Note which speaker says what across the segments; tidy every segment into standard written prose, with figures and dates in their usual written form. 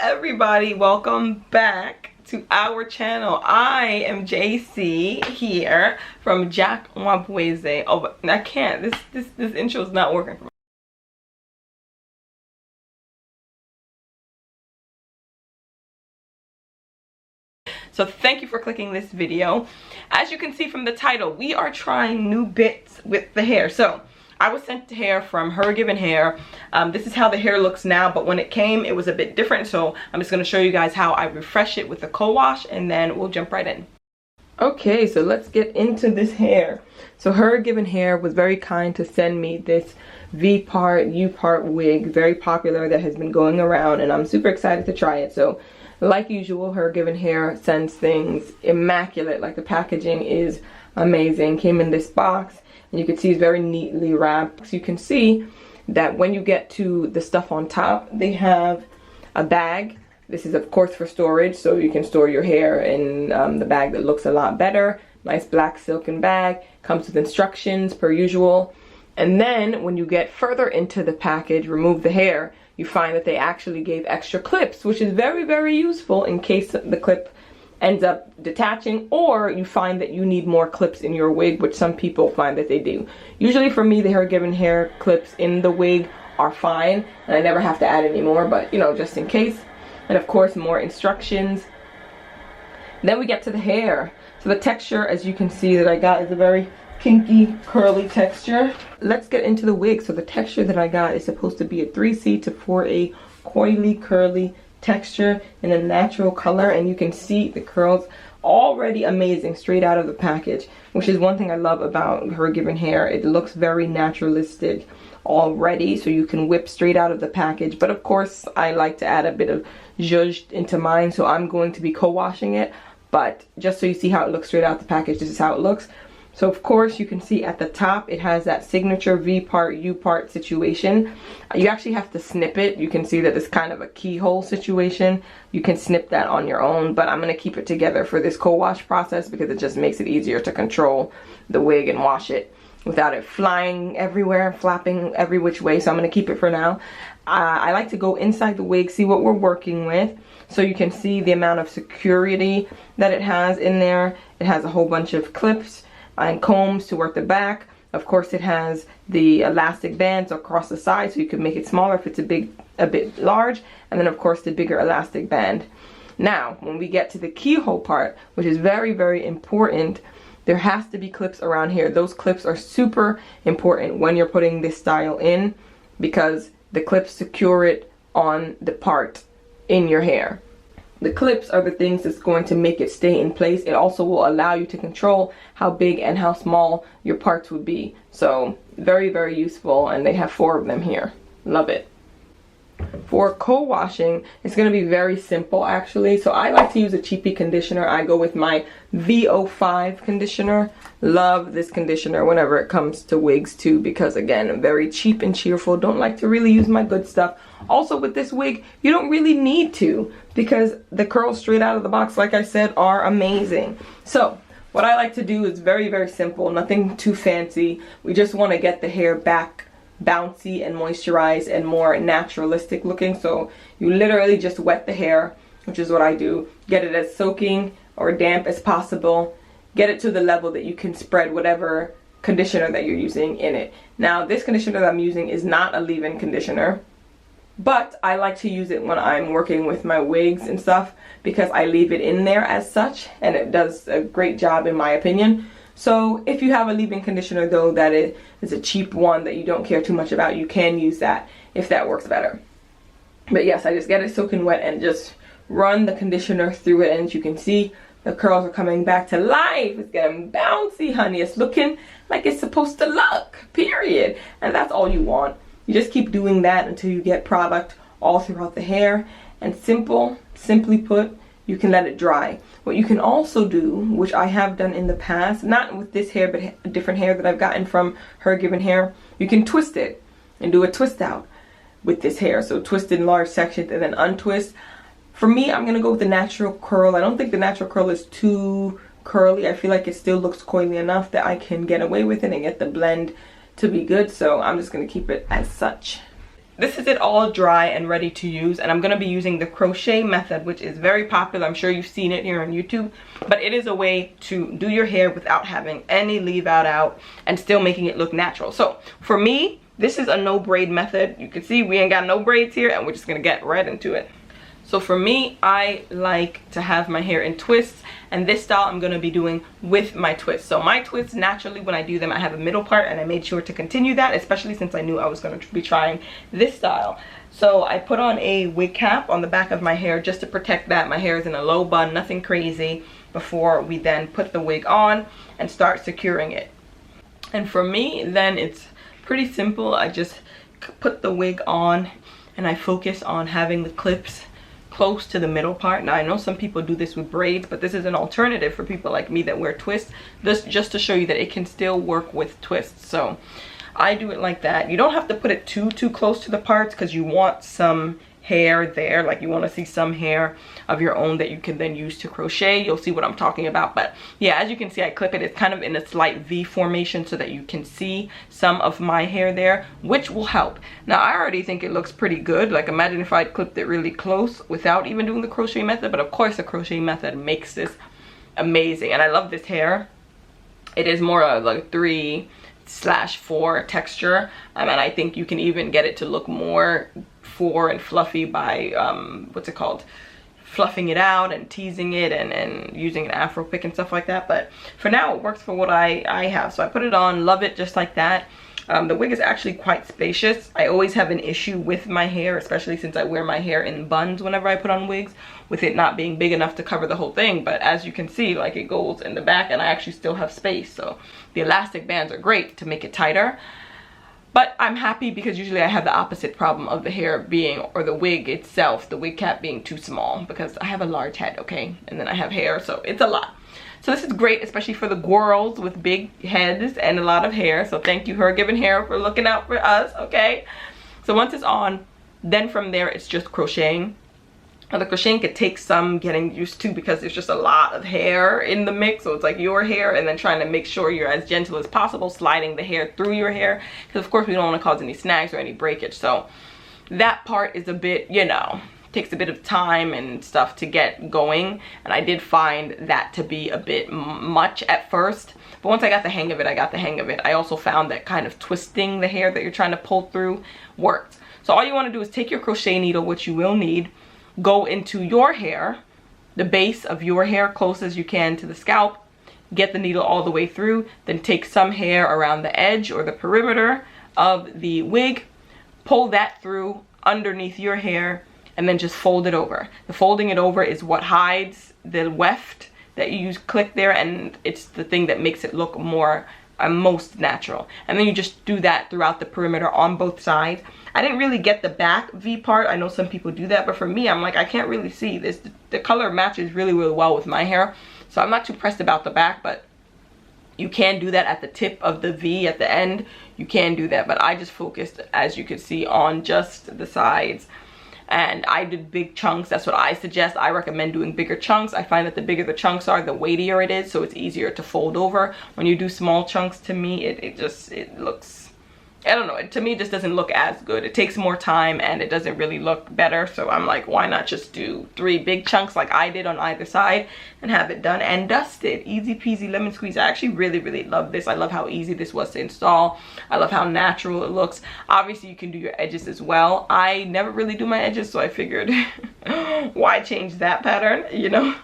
Speaker 1: Everybody, welcome back to our channel. I am JC here from Jack Wabweze. Oh, but I can't. This intro is not working for me. So thank you for clicking this video. As you can see from the title, we are trying new bits with the hair. So I was sent the hair from Hergivenhair. This is how the hair looks now, but when it came, it was a bit different. So I'm just going to show you guys how I refresh it with a co-wash, and then we'll jump right in. Okay, so let's get into this hair. So Hergivenhair was very kind to send me this V-part, U-part wig, very popular, that has been going around, and I'm super excited to try it. So like usual, Hergivenhair sends things immaculate. Like, the packaging is amazing. Came in this box. And you can see it's very neatly wrapped. So you can see that when you get to the stuff on top, they have a bag. This is of course for storage, so you can store your hair in the bag that looks a lot better. Nice black silken bag. Comes with instructions per usual. And then when you get further into the package, remove the hair, you find that they actually gave extra clips, which is very, very useful in case the clip ends up detaching, or you find that you need more clips in your wig, which some people find that they do. Usually for me, the Hergivenhair clips in the wig are fine, and I never have to add any more, but you know, just in case. And of course, more instructions. Then we get to the hair. So the texture, as you can see, that I got is a very kinky, curly texture. Let's get into the wig. So the texture that I got is supposed to be a 3C to 4A coily, curly texture in a natural color, and you can see the curls already amazing straight out of the package, which is one thing I love about Hergivenhair. It looks very naturalistic already, so you can whip straight out of the package. But of course, I like to add a bit of zhuzh into mine, so I'm going to be co-washing it. But just so you see how it looks straight out the package, this is how it looks. So of course you can see at the top it has that signature V part, U part situation. You actually have to snip it. You can see that it's kind of a keyhole situation. You can snip that on your own, but I'm going to keep it together for this co-wash process because it just makes it easier to control the wig and wash it without it flying everywhere, flapping every which way. So I'm going to keep it for now. I like to go inside the wig, see what we're working with. So you can see the amount of security that it has in there. It has a whole bunch of clips and combs to work the back. Of course, it has the elastic bands across the side, so you can make it smaller if it's a bit large, and then of course the bigger elastic band. Now when we get to the keyhole part, which is very, very important, there has to be clips around here. Those clips are super important when you're putting this style in, because the clips secure it on the part in your hair. The clips are the things that's going to make it stay in place. It also will allow you to control how big and how small your parts would be. So very, very useful, and they have 4 of them here. Love it. For co-washing, it's going to be very simple actually. So I like to use a cheapy conditioner. I go with my VO5 conditioner. Love this conditioner whenever it comes to wigs too, because again, I'm very cheap and cheerful. Don't like to really use my good stuff. Also with this wig, you don't really need to, because the curls straight out of the box, like I said, are amazing. So what I like to do is very, very simple, nothing too fancy. We just want to get the hair back bouncy and moisturized and more naturalistic looking. So you literally just wet the hair, which is what I do. Get it as soaking or damp as possible. Get it to the level that you can spread whatever conditioner that you're using in it. Now this conditioner that I'm using is not a leave-in conditioner, but I like to use it when I'm working with my wigs and stuff, because I leave it in there as such, and it does a great job in my opinion. So if you have a leave-in conditioner though that is a cheap one that you don't care too much about, you can use that if that works better. But yes, I just get it soaking wet and just run the conditioner through it, and as you can see, the curls are coming back to life. It's getting bouncy, honey. It's looking like it's supposed to look, period. And that's all you want. You just keep doing that until you get product all throughout the hair. And simply put, you can let it dry. What you can also do, which I have done in the past, not with this hair, but a different hair that I've gotten from Hergivenhair, you can twist it and do a twist out with this hair. So twist in large sections and then untwist. For me, I'm going to go with the natural curl. I don't think the natural curl is too curly. I feel like it still looks coily enough that I can get away with it and get the blend to be good. So I'm just going to keep it as such. this is it all dry and ready to use, and I'm going to be using the crochet method, which is very popular. I'm sure you've seen it here on YouTube, but it is a way to do your hair without having any leave out and still making it look natural. So for me, this is a no braid method. You can see we ain't got no braids here, and we're just going to get right into it. So for me, I like to have my hair in twists, and this style I'm going to be doing with my twists. So my twists, naturally when I do them, I have a middle part, and I made sure to continue that, especially since I knew I was going to be trying this style. So I put on a wig cap on the back of my hair just to protect that. My hair is in a low bun, nothing crazy, before we then put the wig on and start securing it. And for me, then it's pretty simple. I just put the wig on and I focus on having the clips close to the middle part. Now I know some people do this with braids, but this is an alternative for people like me that wear twists, this just to show you that it can still work with twists. So I do it like that. You don't have to put it too close to the parts, because you want some hair there, like you want to see some hair of your own that you can then use to crochet. You'll see what I'm talking about. But yeah, as you can see, I clip it. It's kind of in a slight V formation so that you can see some of my hair there, which will help. Now I already think it looks pretty good. Like, imagine if I clipped it really close without even doing the crochet method. But of course the crochet method makes this amazing, and I love this hair. It is more of like 3/4 texture, and I think you can even get it to look more 4 and fluffy by what's it called, fluffing it out and teasing it and using an afro pick and stuff like that. But for now it works for what I have. So I put it on, love it just like that. The wig is actually quite spacious. I always have an issue with my hair, especially since I wear my hair in buns whenever I put on wigs, with it not being big enough to cover the whole thing. But as you can see, like, it goes in the back and I actually still have space. So the elastic bands are great to make it tighter. But I'm happy, because usually I have the opposite problem of the hair being, or the wig itself, the wig cap being too small, because I have a large head, okay? And then I have hair, so it's a lot. So this is great, especially for the girls with big heads and a lot of hair. So thank you, Hergivenhair, for looking out for us, okay? So once it's on, then from there it's just crocheting. Now the crocheting could take some getting used to, because there's just a lot of hair in the mix. So it's like your hair, and then trying to make sure you're as gentle as possible, sliding the hair through your hair, because of course we don't want to cause any snags or any breakage. So that part is a bit, you know, takes a bit of time and stuff to get going, and I did find that to be a bit much at first. But once I got the hang of it, I got the hang of it. I also found that kind of twisting the hair that you're trying to pull through works. So all you want to do is take your crochet needle, which you will need, go into your hair, the base of your hair, close as you can to the scalp, get the needle all the way through, then take some hair around the edge or the perimeter of the wig, pull that through underneath your hair, and then just fold it over. The folding it over is what hides the weft that you use, click there, and it's the thing that makes it look more most natural. And then you just do that throughout the perimeter on both sides. I didn't really get the back V part. I know some people do that, but for me, I'm like, I can't really see this. The color matches really well with my hair, so I'm not too pressed about the back. But you can do that at the tip of the V at the end. You can do that, but I just focused, as you can see, on just the sides. And I did big chunks. That's what I suggest. I recommend doing bigger chunks. I find that the bigger the chunks are, the weightier it is, so it's easier to fold over. When you do small chunks, to me, it looks, I don't know, to me it just doesn't look as good. It takes more time and it doesn't really look better. So I'm like, why not just do 3 big chunks like I did on either side and have it done and dusted. Easy peasy lemon squeeze. I actually really love this. I love how easy this was to install. I love how natural it looks. Obviously you can do your edges as well. I never really do my edges, so I figured why change that pattern, you know?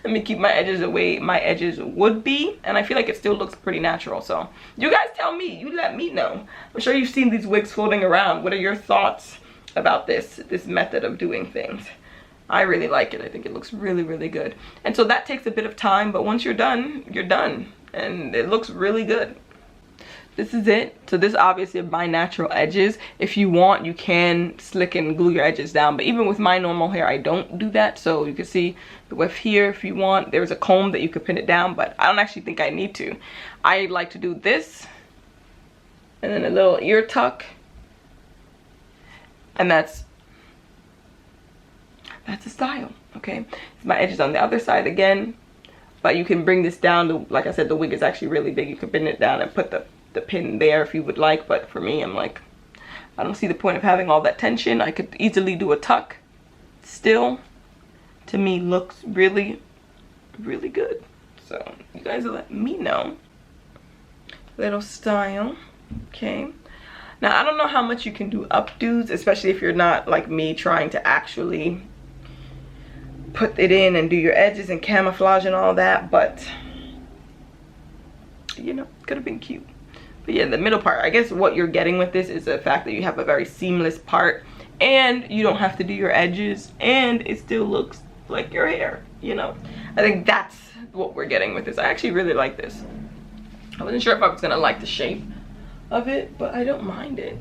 Speaker 1: Let me keep my edges the way my edges would be, and I feel like it still looks pretty natural. So you guys tell me, you let me know. I'm sure you've seen these wigs floating around. What are your thoughts about this method of doing things? I really like it. I think it looks really good. And so that takes a bit of time, but once you're done, and it looks really good. This is it. So this obviously are my natural edges. If you want, you can slick and glue your edges down, but even with my normal hair, I don't do that. So you can see the weft here if you want. There's a comb that you could pin it down, but I don't actually think I need to. I like to do this, and then a little ear tuck, and that's the style. Okay, my edges on the other side again, but you can bring this down. Like I said, the wig is actually really big. You can bend it down and put the pin there if you would like, but for me, I'm like, I don't see the point of having all that tension. I could easily do a tuck. Still, to me, looks really, really good. So you guys will let me know. Little style. Okay. Now, I don't know how much you can do updos, especially if you're not like me trying to actually put it in and do your edges and camouflage and all that, but you know, could have been cute. But yeah, the middle part, I guess what you're getting with this is the fact that you have a very seamless part and you don't have to do your edges and it still looks like your hair, you know. I think that's what we're getting with this. I actually really like this. I wasn't sure if I was gonna like the shape of it, but I don't mind it.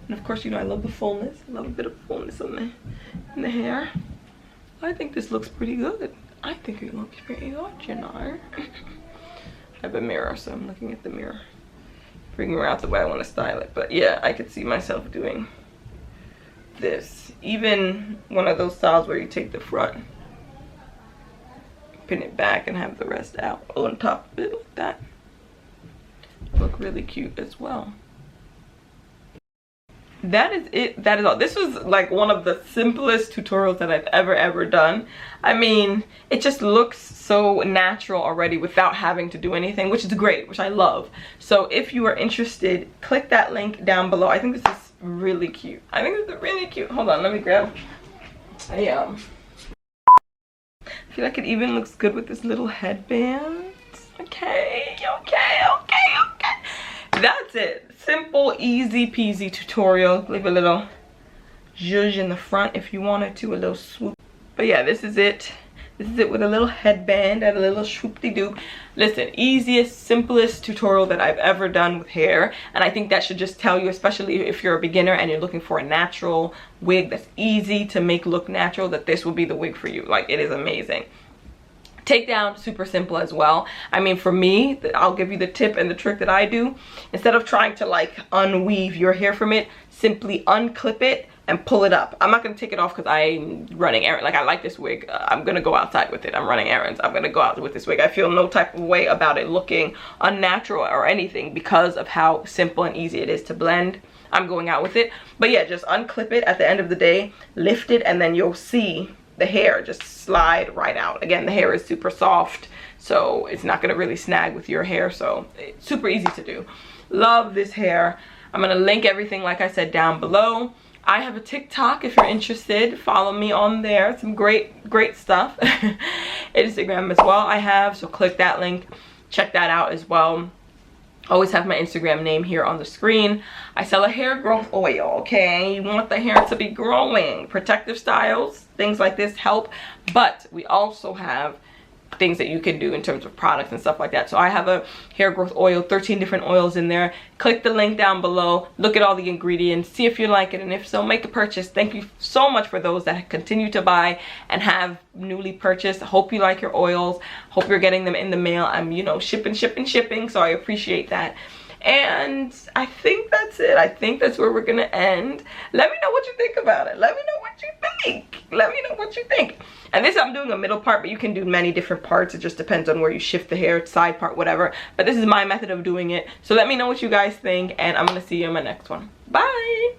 Speaker 1: And of course, you know, I love the fullness. I love a bit of fullness in the hair. I think this looks pretty good. I think it looks pretty good, you know. I have a mirror, so I'm looking at the mirror, figuring out the way I want to style it. But yeah, I could see myself doing this. Even one of those styles where you take the front, pin it back, and have the rest out on top of it like that. Look really cute as well. That is it. That is all. This was like one of the simplest tutorials that I've ever done. I mean, it just looks so natural already without having to do anything, which is great, which I love. So if you are interested, click that link down below. I think this is really cute. I think this is really cute. Hold on, let me grab. I feel like it even looks good with this little headband. Okay. That's it. Simple, easy peasy tutorial. Leave a little zhuzh in the front if you wanted to, a little swoop. But yeah, this is it. This is it with a little headband and a little swoop-de-doop. Listen, easiest, simplest tutorial that I've ever done with hair. And I think that should just tell you, especially if you're a beginner and you're looking for a natural wig that's easy to make look natural, that this will be the wig for you. Like, it is amazing. Takedown, super simple as well. I mean, for me, I'll give you the tip and the trick that I do. Instead of trying to like unweave your hair from it, simply unclip it and pull it up. I'm not gonna take it off because I'm running errands. Like, I like this wig. I'm gonna go outside with it. I'm running errands. I'm gonna go out with this wig. I feel no type of way about it looking unnatural or anything because of how simple and easy it is to blend. I'm going out with it. But yeah, just unclip it at the end of the day, lift it, and then you'll see the hair just slide right out. Again, the hair is super soft, so it's not gonna really snag with your hair, so it's super easy to do. Love this hair. I'm gonna link everything, like I said, down below. I have a TikTok if you're interested. Follow me on there. Some great stuff. Instagram as well I have, so click that link. Check that out as well. Always have my Instagram name here on the screen. I sell a hair growth oil, okay? You want the hair to be growing. Protective styles, things like this help. But we also have things that you can do in terms of products and stuff like that. So I have a hair growth oil, 13 different oils in there. Click the link down below, look at all the ingredients, see if you like it, and if so, make a purchase. Thank you so much for those that continue to buy and have newly purchased. Hope you like your oils. Hope you're getting them in the mail. I'm, you know, shipping, so I appreciate that. And I think that's it. I think that's where we're gonna end. Let me know what you think about it. Let me know what you think. Let me know what you think. And this, I'm doing a middle part, but you can do many different parts. It just depends on where you shift the hair, side part, whatever. But this is my method of doing it. So let me know what you guys think, and I'm gonna see you in my next one. Bye.